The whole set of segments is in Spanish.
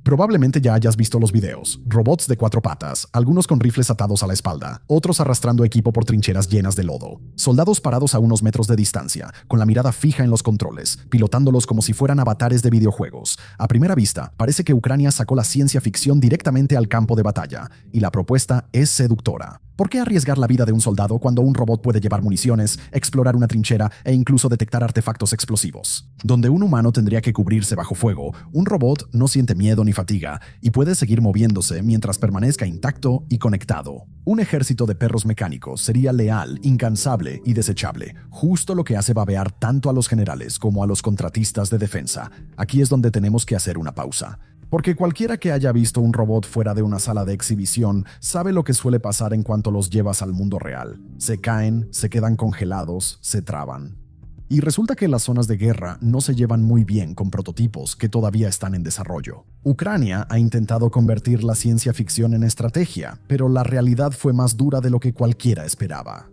Probablemente ya hayas visto los videos. Robots de 4 patas, algunos con rifles atados a la espalda, otros arrastrando equipo por trincheras llenas de lodo. Soldados parados a unos metros de distancia, con la mirada fija en los controles, pilotándolos como si fueran avatares de videojuegos. A primera vista, parece que Ucrania sacó la ciencia ficción directamente al campo de batalla, y la propuesta es seductora. ¿Por qué arriesgar la vida de un soldado cuando un robot puede llevar municiones, explorar una trinchera e incluso detectar artefactos explosivos? Donde un humano tendría que cubrirse bajo fuego, un robot no siente miedo ni fatiga y puede seguir moviéndose mientras permanezca intacto y conectado. Un ejército de perros mecánicos sería leal, incansable y desechable, justo lo que hace babear tanto a los generales como a los contratistas de defensa. Aquí es donde tenemos que hacer una pausa. Porque cualquiera que haya visto un robot fuera de una sala de exhibición sabe lo que suele pasar en cuanto los llevas al mundo real. Se caen, se quedan congelados, se traban. Y resulta que las zonas de guerra no se llevan muy bien con prototipos que todavía están en desarrollo. Ucrania ha intentado convertir la ciencia ficción en estrategia, pero la realidad fue más dura de lo que cualquiera esperaba.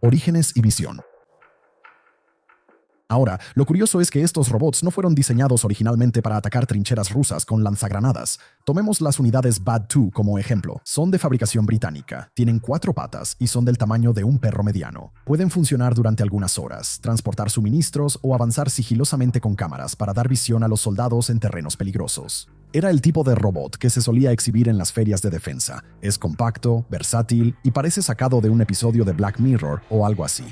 Orígenes y visión. Ahora, lo curioso es que estos robots no fueron diseñados originalmente para atacar trincheras rusas con lanzagranadas. Tomemos las unidades BAD-2 como ejemplo. Son de fabricación británica, tienen 4 patas y son del tamaño de un perro mediano. Pueden funcionar durante algunas horas, transportar suministros o avanzar sigilosamente con cámaras para dar visión a los soldados en terrenos peligrosos. Era el tipo de robot que se solía exhibir en las ferias de defensa. Es compacto, versátil y parece sacado de un episodio de Black Mirror o algo así.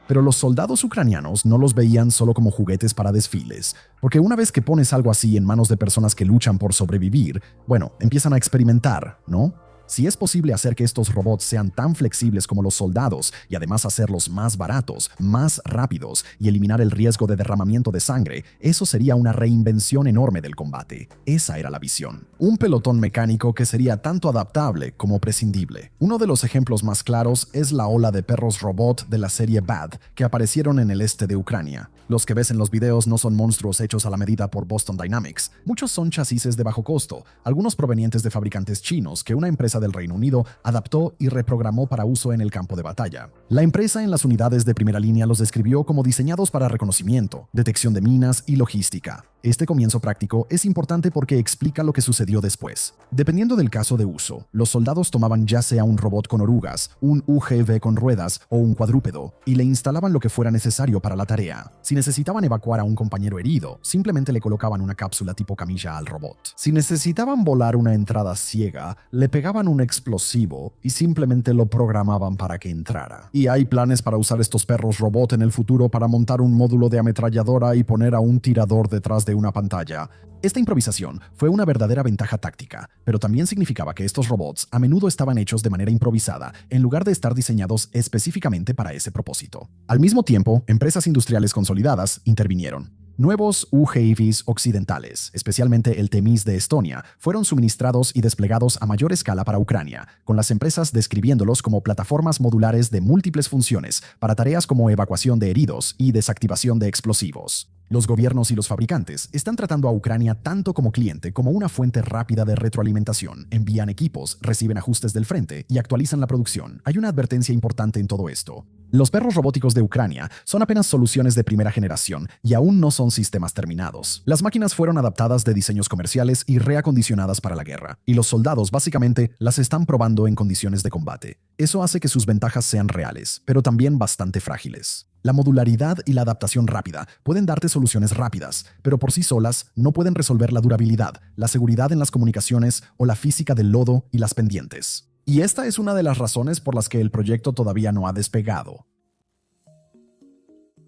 Pero los soldados ucranianos no los veían solo como juguetes para desfiles, porque una vez que pones algo así en manos de personas que luchan por sobrevivir, bueno, empiezan a experimentar, ¿no? Si es posible hacer que estos robots sean tan flexibles como los soldados y además hacerlos más baratos, más rápidos y eliminar el riesgo de derramamiento de sangre, eso sería una reinvención enorme del combate. Esa era la visión. Un pelotón mecánico que sería tanto adaptable como prescindible. Uno de los ejemplos más claros es la ola de perros robot de la serie BAD que aparecieron en el este de Ucrania. Los que ves en los videos no son monstruos hechos a la medida por Boston Dynamics. Muchos son chasis de bajo costo, algunos provenientes de fabricantes chinos que una empresa del Reino Unido adaptó y reprogramó para uso en el campo de batalla. La empresa en las unidades de primera línea los describió como diseñados para reconocimiento, detección de minas y logística. Este comienzo práctico es importante porque explica lo que sucedió después. Dependiendo del caso de uso, los soldados tomaban ya sea un robot con orugas, un UGV con ruedas o un cuadrúpedo, y le instalaban lo que fuera necesario para la tarea. Si necesitaban evacuar a un compañero herido, simplemente le colocaban una cápsula tipo camilla al robot. Si necesitaban volar una entrada ciega, le pegaban un explosivo y simplemente lo programaban para que entrara. Y hay planes para usar estos perros robot en el futuro para montar un módulo de ametralladora y poner a un tirador detrás de una pantalla. Esta improvisación fue una verdadera ventaja táctica, pero también significaba que estos robots a menudo estaban hechos de manera improvisada, en lugar de estar diseñados específicamente para ese propósito. Al mismo tiempo, empresas industriales consolidadas intervinieron. Nuevos UGVs occidentales, especialmente el Temis de Estonia, fueron suministrados y desplegados a mayor escala para Ucrania, con las empresas describiéndolos como plataformas modulares de múltiples funciones para tareas como evacuación de heridos y desactivación de explosivos. Los gobiernos y los fabricantes están tratando a Ucrania tanto como cliente como una fuente rápida de retroalimentación. Envían equipos, reciben ajustes del frente y actualizan la producción. Hay una advertencia importante en todo esto. Los perros robóticos de Ucrania son apenas soluciones de primera generación y aún no son sistemas terminados. Las máquinas fueron adaptadas de diseños comerciales y reacondicionadas para la guerra, y los soldados básicamente las están probando en condiciones de combate. Eso hace que sus ventajas sean reales, pero también bastante frágiles. La modularidad y la adaptación rápida pueden darte soluciones rápidas, pero por sí solas no pueden resolver la durabilidad, la seguridad en las comunicaciones o la física del lodo y las pendientes. Y esta es una de las razones por las que el proyecto todavía no ha despegado.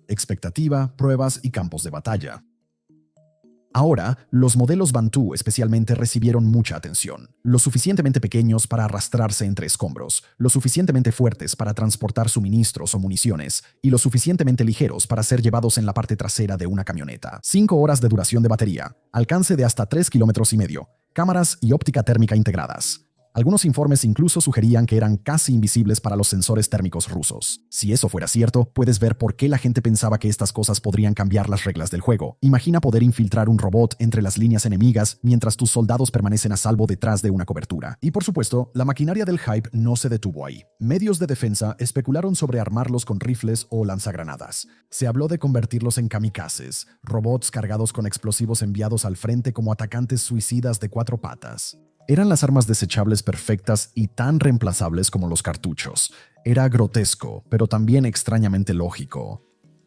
Expectativa, pruebas y campos de batalla. Ahora, los modelos Bantu especialmente recibieron mucha atención. Lo suficientemente pequeños para arrastrarse entre escombros, lo suficientemente fuertes para transportar suministros o municiones, y lo suficientemente ligeros para ser llevados en la parte trasera de una camioneta. 5 horas de duración de batería, alcance de hasta 3,5 km, cámaras y óptica térmica integradas. Algunos informes incluso sugerían que eran casi invisibles para los sensores térmicos rusos. Si eso fuera cierto, puedes ver por qué la gente pensaba que estas cosas podrían cambiar las reglas del juego. Imagina poder infiltrar un robot entre las líneas enemigas mientras tus soldados permanecen a salvo detrás de una cobertura. Y por supuesto, la maquinaria del hype no se detuvo ahí. Medios de defensa especularon sobre armarlos con rifles o lanzagranadas. Se habló de convertirlos en kamikazes, robots cargados con explosivos enviados al frente como atacantes suicidas de 4 patas. Eran las armas desechables perfectas y tan reemplazables como los cartuchos. Era grotesco, pero también extrañamente lógico.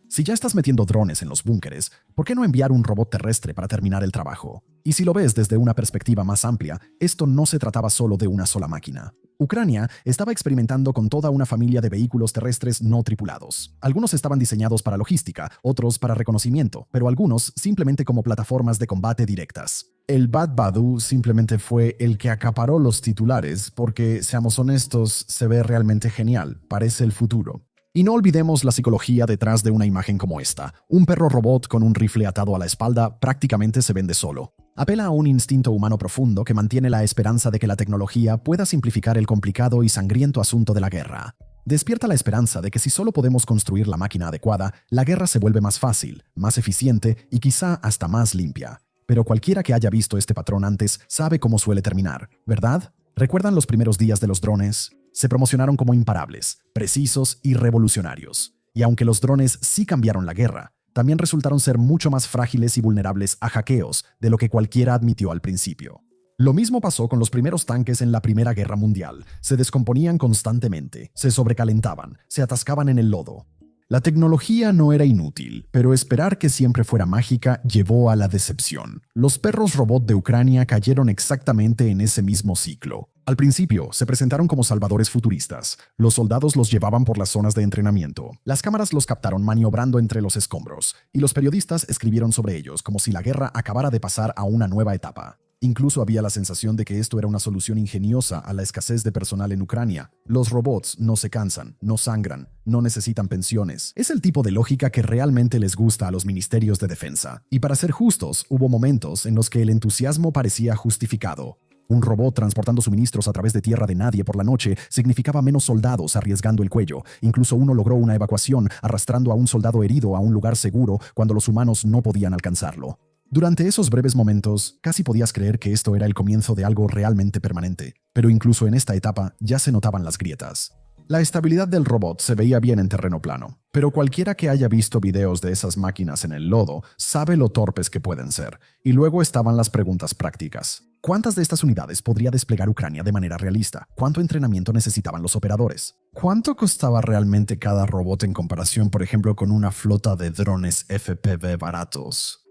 Si ya estás metiendo drones en los búnkeres, ¿por qué no enviar un robot terrestre para terminar el trabajo? Y si lo ves desde una perspectiva más amplia, esto no se trataba solo de una sola máquina. Ucrania estaba experimentando con toda una familia de vehículos terrestres no tripulados. Algunos estaban diseñados para logística, otros para reconocimiento, pero algunos simplemente como plataformas de combate directas. El Bat Badu simplemente fue el que acaparó los titulares porque, seamos honestos, se ve realmente genial, parece el futuro. Y no olvidemos la psicología detrás de una imagen como esta. Un perro robot con un rifle atado a la espalda prácticamente se vende solo. Apela a un instinto humano profundo que mantiene la esperanza de que la tecnología pueda simplificar el complicado y sangriento asunto de la guerra. Despierta la esperanza de que si solo podemos construir la máquina adecuada, la guerra se vuelve más fácil, más eficiente y quizá hasta más limpia. Pero cualquiera que haya visto este patrón antes sabe cómo suele terminar, ¿verdad? ¿Recuerdan los primeros días de los drones? Se promocionaron como imparables, precisos y revolucionarios. Y aunque los drones sí cambiaron la guerra, también resultaron ser mucho más frágiles y vulnerables a hackeos de lo que cualquiera admitió al principio. Lo mismo pasó con los primeros tanques en la Primera Guerra Mundial. Se descomponían constantemente, se sobrecalentaban, se atascaban en el lodo. La tecnología no era inútil, pero esperar que siempre fuera mágica llevó a la decepción. Los perros robot de Ucrania cayeron exactamente en ese mismo ciclo. Al principio, se presentaron como salvadores futuristas. Los soldados los llevaban por las zonas de entrenamiento. Las cámaras los captaron maniobrando entre los escombros, y los periodistas escribieron sobre ellos como si la guerra acabara de pasar a una nueva etapa. Incluso había la sensación de que esto era una solución ingeniosa a la escasez de personal en Ucrania. Los robots no se cansan, no sangran, no necesitan pensiones. Es el tipo de lógica que realmente les gusta a los ministerios de defensa. Y para ser justos, hubo momentos en los que el entusiasmo parecía justificado. Un robot transportando suministros a través de tierra de nadie por la noche significaba menos soldados arriesgando el cuello. Incluso uno logró una evacuación arrastrando a un soldado herido a un lugar seguro cuando los humanos no podían alcanzarlo. Durante esos breves momentos, casi podías creer que esto era el comienzo de algo realmente permanente, pero incluso en esta etapa ya se notaban las grietas. La estabilidad del robot se veía bien en terreno plano, pero cualquiera que haya visto videos de esas máquinas en el lodo sabe lo torpes que pueden ser. Y luego estaban las preguntas prácticas. ¿Cuántas de estas unidades podría desplegar Ucrania de manera realista? ¿Cuánto entrenamiento necesitaban los operadores? ¿Cuánto costaba realmente cada robot en comparación, por ejemplo, con una flota de drones FPV baratos?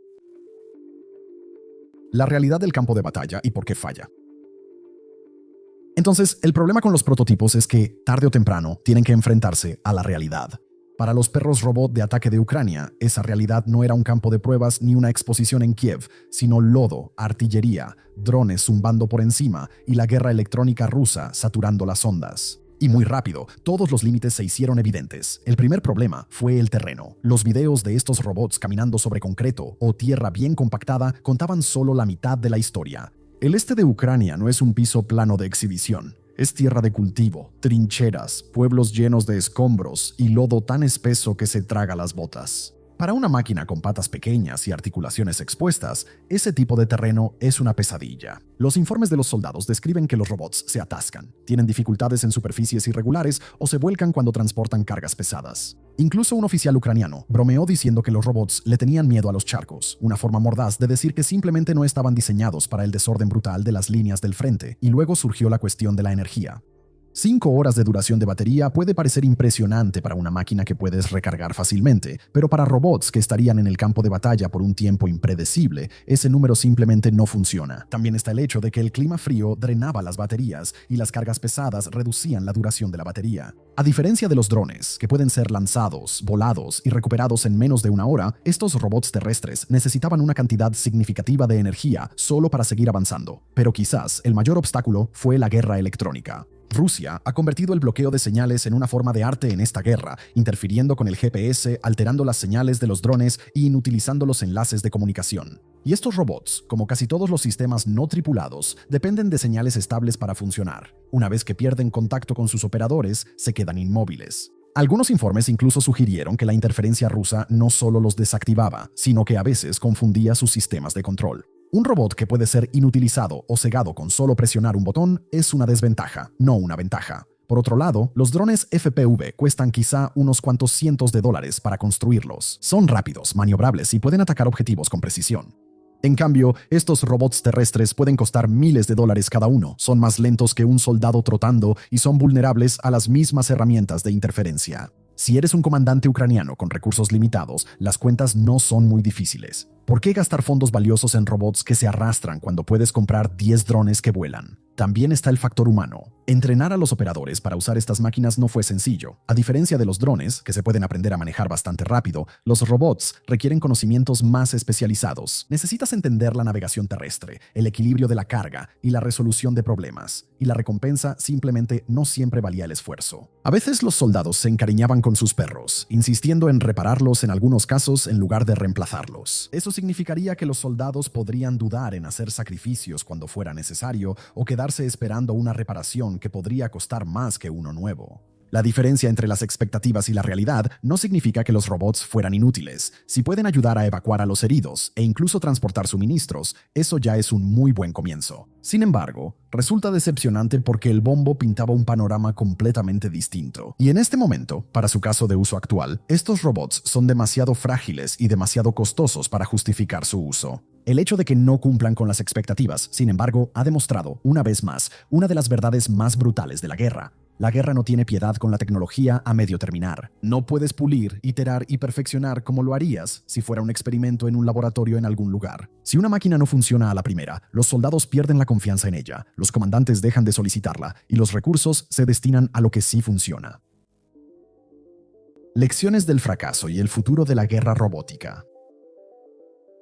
La realidad del campo de batalla y por qué falla. Entonces, el problema con los prototipos es que, tarde o temprano, tienen que enfrentarse a la realidad. Para los perros robot de ataque de Ucrania, esa realidad no era un campo de pruebas ni una exposición en Kiev, sino lodo, artillería, drones zumbando por encima y la guerra electrónica rusa saturando las ondas. Y muy rápido, todos los límites se hicieron evidentes. El primer problema fue el terreno. Los videos de estos robots caminando sobre concreto o tierra bien compactada contaban solo la mitad de la historia. El este de Ucrania no es un piso plano de exhibición. Es tierra de cultivo, trincheras, pueblos llenos de escombros y lodo tan espeso que se traga las botas. Para una máquina con patas pequeñas y articulaciones expuestas, ese tipo de terreno es una pesadilla. Los informes de los soldados describen que los robots se atascan, tienen dificultades en superficies irregulares o se vuelcan cuando transportan cargas pesadas. Incluso un oficial ucraniano bromeó diciendo que los robots le tenían miedo a los charcos, una forma mordaz de decir que simplemente no estaban diseñados para el desorden brutal de las líneas del frente, y luego surgió la cuestión de la energía. 5 horas de duración de batería puede parecer impresionante para una máquina que puedes recargar fácilmente, pero para robots que estarían en el campo de batalla por un tiempo impredecible, ese número simplemente no funciona. También está el hecho de que el clima frío drenaba las baterías y las cargas pesadas reducían la duración de la batería. A diferencia de los drones, que pueden ser lanzados, volados y recuperados en menos de una hora, estos robots terrestres necesitaban una cantidad significativa de energía solo para seguir avanzando. Pero quizás el mayor obstáculo fue la guerra electrónica. Rusia ha convertido el bloqueo de señales en una forma de arte en esta guerra, interfiriendo con el GPS, alterando las señales de los drones y inutilizando los enlaces de comunicación. Y estos robots, como casi todos los sistemas no tripulados, dependen de señales estables para funcionar. Una vez que pierden contacto con sus operadores, se quedan inmóviles. Algunos informes incluso sugirieron que la interferencia rusa no solo los desactivaba, sino que a veces confundía sus sistemas de control. Un robot que puede ser inutilizado o cegado con solo presionar un botón es una desventaja, no una ventaja. Por otro lado, los drones FPV cuestan quizá unos cuantos cientos de dólares para construirlos. Son rápidos, maniobrables y pueden atacar objetivos con precisión. En cambio, estos robots terrestres pueden costar miles de dólares cada uno, son más lentos que un soldado trotando y son vulnerables a las mismas herramientas de interferencia. Si eres un comandante ucraniano con recursos limitados, las cuentas no son muy difíciles. ¿Por qué gastar fondos valiosos en robots que se arrastran cuando puedes comprar 10 drones que vuelan? También está el factor humano. Entrenar a los operadores para usar estas máquinas no fue sencillo. A diferencia de los drones, que se pueden aprender a manejar bastante rápido, los robots requieren conocimientos más especializados. Necesitas entender la navegación terrestre, el equilibrio de la carga y la resolución de problemas. Y la recompensa simplemente no siempre valía el esfuerzo. A veces los soldados se encariñaban con sus perros, insistiendo en repararlos en algunos casos en lugar de reemplazarlos. Eso significaría que los soldados podrían dudar en hacer sacrificios cuando fuera necesario o quedarse esperando una reparación que podría costar más que uno nuevo. La diferencia entre las expectativas y la realidad no significa que los robots fueran inútiles. Si pueden ayudar a evacuar a los heridos e incluso transportar suministros, eso ya es un muy buen comienzo. Sin embargo, resulta decepcionante porque el bombo pintaba un panorama completamente distinto. Y en este momento, para su caso de uso actual, estos robots son demasiado frágiles y demasiado costosos para justificar su uso. El hecho de que no cumplan con las expectativas, sin embargo, ha demostrado, una vez más, una de las verdades más brutales de la guerra. La guerra no tiene piedad con la tecnología a medio terminar. No puedes pulir, iterar y perfeccionar como lo harías si fuera un experimento en un laboratorio en algún lugar. Si una máquina no funciona a la primera, los soldados pierden la confianza en ella, los comandantes dejan de solicitarla y los recursos se destinan a lo que sí funciona. Lecciones del fracaso y el futuro de la guerra robótica.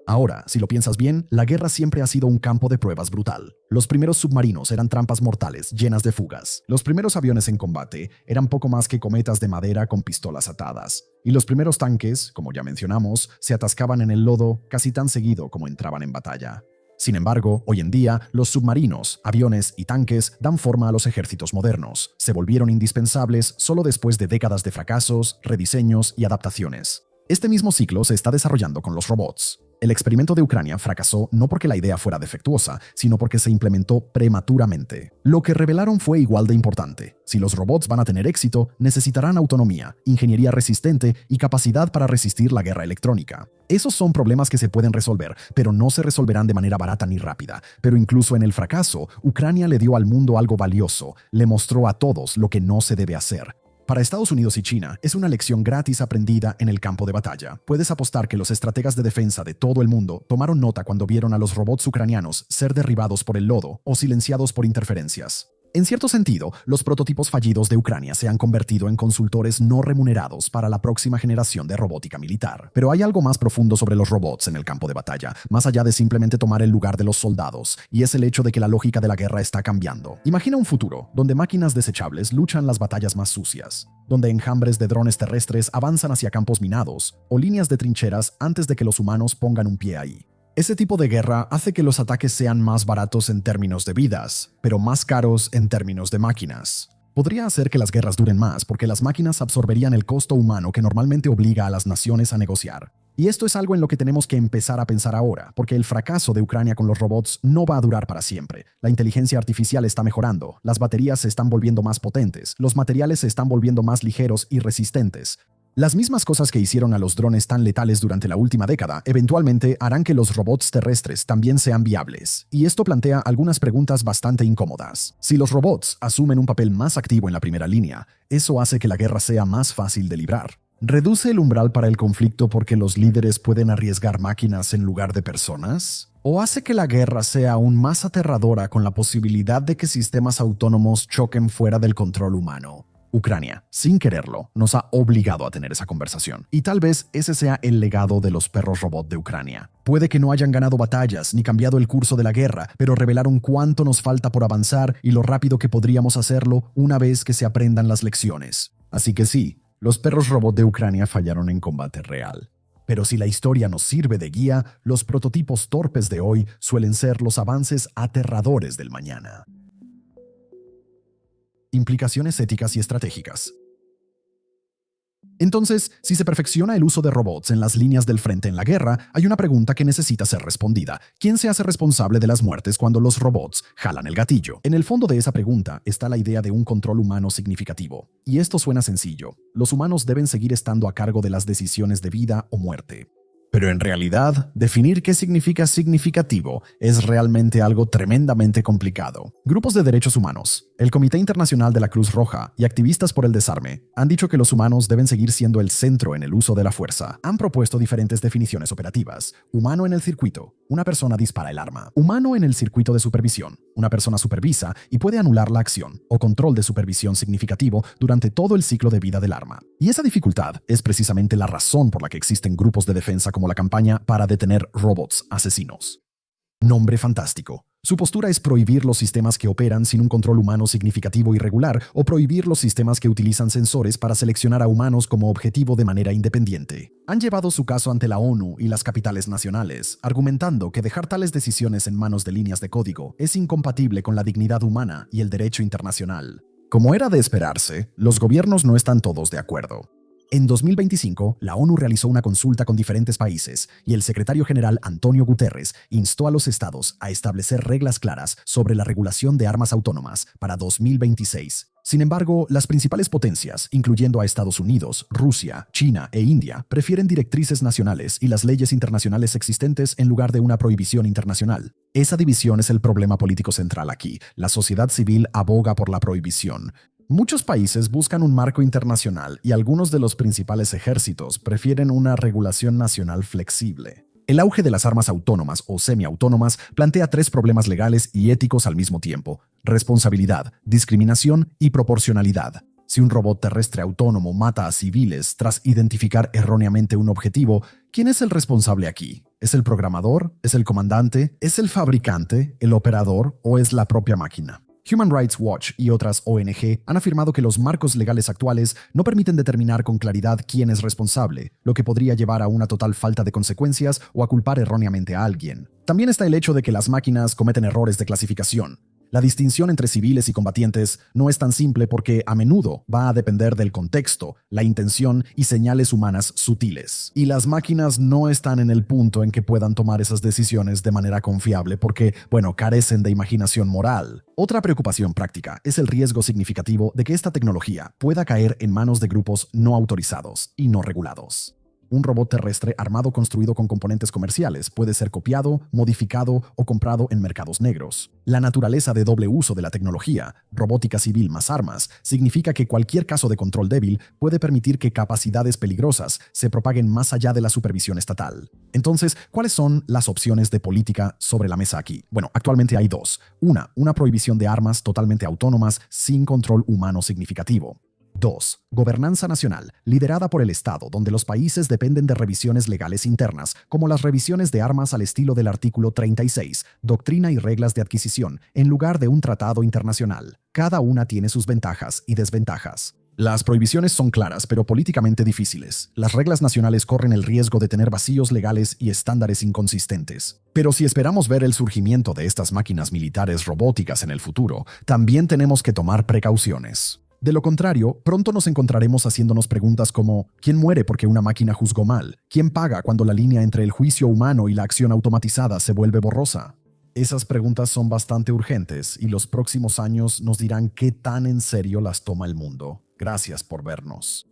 Ahora, si lo piensas bien, la guerra siempre ha sido un campo de pruebas brutal. Los primeros submarinos eran trampas mortales, llenas de fugas. Los primeros aviones en combate eran poco más que cometas de madera con pistolas atadas. Y los primeros tanques, como ya mencionamos, se atascaban en el lodo casi tan seguido como entraban en batalla. Sin embargo, hoy en día, los submarinos, aviones y tanques dan forma a los ejércitos modernos. Se volvieron indispensables solo después de décadas de fracasos, rediseños y adaptaciones. Este mismo ciclo se está desarrollando con los robots. El experimento de Ucrania fracasó no porque la idea fuera defectuosa, sino porque se implementó prematuramente. Lo que revelaron fue igual de importante. Si los robots van a tener éxito, necesitarán autonomía, ingeniería resistente y capacidad para resistir la guerra electrónica. Esos son problemas que se pueden resolver, pero no se resolverán de manera barata ni rápida. Pero incluso en el fracaso, Ucrania le dio al mundo algo valioso, le mostró a todos lo que no se debe hacer. Para Estados Unidos y China, es una lección gratis aprendida en el campo de batalla. Puedes apostar que los estrategas de defensa de todo el mundo tomaron nota cuando vieron a los robots ucranianos ser derribados por el lodo o silenciados por interferencias. En cierto sentido, los prototipos fallidos de Ucrania se han convertido en consultores no remunerados para la próxima generación de robótica militar. Pero hay algo más profundo sobre los robots en el campo de batalla, más allá de simplemente tomar el lugar de los soldados, y es el hecho de que la lógica de la guerra está cambiando. Imagina un futuro donde máquinas desechables luchan las batallas más sucias, donde enjambres de drones terrestres avanzan hacia campos minados o líneas de trincheras antes de que los humanos pongan un pie ahí. Ese tipo de guerra hace que los ataques sean más baratos en términos de vidas, pero más caros en términos de máquinas. Podría hacer que las guerras duren más porque las máquinas absorberían el costo humano que normalmente obliga a las naciones a negociar. Y esto es algo en lo que tenemos que empezar a pensar ahora, porque el fracaso de Ucrania con los robots no va a durar para siempre. La inteligencia artificial está mejorando, las baterías se están volviendo más potentes, los materiales se están volviendo más ligeros y resistentes. Las mismas cosas que hicieron a los drones tan letales durante la última década, eventualmente harán que los robots terrestres también sean viables. Y esto plantea algunas preguntas bastante incómodas. Si los robots asumen un papel más activo en la primera línea, eso hace que la guerra sea más fácil de librar. ¿Reduce el umbral para el conflicto porque los líderes pueden arriesgar máquinas en lugar de personas? ¿O hace que la guerra sea aún más aterradora con la posibilidad de que sistemas autónomos choquen fuera del control humano? Ucrania, sin quererlo, nos ha obligado a tener esa conversación. Y tal vez ese sea el legado de los perros robot de Ucrania. Puede que no hayan ganado batallas ni cambiado el curso de la guerra, pero revelaron cuánto nos falta por avanzar y lo rápido que podríamos hacerlo una vez que se aprendan las lecciones. Así que sí, los perros robot de Ucrania fallaron en combate real. Pero si la historia nos sirve de guía, los prototipos torpes de hoy suelen ser los avances aterradores del mañana. Implicaciones éticas y estratégicas. Entonces, si se perfecciona el uso de robots en las líneas del frente en la guerra, hay una pregunta que necesita ser respondida. ¿Quién se hace responsable de las muertes cuando los robots jalan el gatillo? En el fondo de esa pregunta está la idea de un control humano significativo. Y esto suena sencillo. Los humanos deben seguir estando a cargo de las decisiones de vida o muerte. Pero en realidad, definir qué significa significativo es realmente algo tremendamente complicado. Grupos de derechos humanos, el Comité Internacional de la Cruz Roja y activistas por el desarme han dicho que los humanos deben seguir siendo el centro en el uso de la fuerza. Han propuesto diferentes definiciones operativas. Humano en el circuito, una persona dispara el arma. Humano en el circuito de supervisión, una persona supervisa y puede anular la acción o control de supervisión significativo durante todo el ciclo de vida del arma. Y esa dificultad es precisamente la razón por la que existen grupos de defensa como la campaña para detener robots asesinos. Nombre fantástico. Su postura es prohibir los sistemas que operan sin un control humano significativo y regular o prohibir los sistemas que utilizan sensores para seleccionar a humanos como objetivo de manera independiente. Han llevado su caso ante la ONU y las capitales nacionales, argumentando que dejar tales decisiones en manos de líneas de código es incompatible con la dignidad humana y el derecho internacional. Como era de esperarse, los gobiernos no están todos de acuerdo. En 2025, la ONU realizó una consulta con diferentes países y el secretario general Antonio Guterres instó a los estados a establecer reglas claras sobre la regulación de armas autónomas para 2026. Sin embargo, las principales potencias, incluyendo a Estados Unidos, Rusia, China e India, prefieren directrices nacionales y las leyes internacionales existentes en lugar de una prohibición internacional. Esa división es el problema político central aquí. La sociedad civil aboga por la prohibición. Muchos países buscan un marco internacional y algunos de los principales ejércitos prefieren una regulación nacional flexible. El auge de las armas autónomas o semiautónomas plantea tres problemas legales y éticos al mismo tiempo: responsabilidad, discriminación y proporcionalidad. Si un robot terrestre autónomo mata a civiles tras identificar erróneamente un objetivo, ¿quién es el responsable aquí? ¿Es el programador? ¿Es el comandante? ¿Es el fabricante? ¿El operador? ¿O es la propia máquina? Human Rights Watch y otras ONG han afirmado que los marcos legales actuales no permiten determinar con claridad quién es responsable, lo que podría llevar a una total falta de consecuencias o a culpar erróneamente a alguien. También está el hecho de que las máquinas cometen errores de clasificación. La distinción entre civiles y combatientes no es tan simple porque a menudo va a depender del contexto, la intención y señales humanas sutiles. Y las máquinas no están en el punto en que puedan tomar esas decisiones de manera confiable porque, carecen de imaginación moral. Otra preocupación práctica es el riesgo significativo de que esta tecnología pueda caer en manos de grupos no autorizados y no regulados. Un robot terrestre armado construido con componentes comerciales puede ser copiado, modificado o comprado en mercados negros. La naturaleza de doble uso de la tecnología, robótica civil más armas, significa que cualquier caso de control débil puede permitir que capacidades peligrosas se propaguen más allá de la supervisión estatal. Entonces, ¿cuáles son las opciones de política sobre la mesa aquí? Actualmente hay dos. Una prohibición de armas totalmente autónomas sin control humano significativo. 2. Gobernanza nacional, liderada por el Estado, donde los países dependen de revisiones legales internas, como las revisiones de armas al estilo del artículo 36, doctrina y reglas de adquisición, en lugar de un tratado internacional. Cada una tiene sus ventajas y desventajas. Las prohibiciones son claras, pero políticamente difíciles. Las reglas nacionales corren el riesgo de tener vacíos legales y estándares inconsistentes. Pero si esperamos ver el surgimiento de estas máquinas militares robóticas en el futuro, también tenemos que tomar precauciones. De lo contrario, pronto nos encontraremos haciéndonos preguntas como ¿quién muere porque una máquina juzgó mal? ¿Quién paga cuando la línea entre el juicio humano y la acción automatizada se vuelve borrosa? Esas preguntas son bastante urgentes y los próximos años nos dirán qué tan en serio las toma el mundo. Gracias por vernos.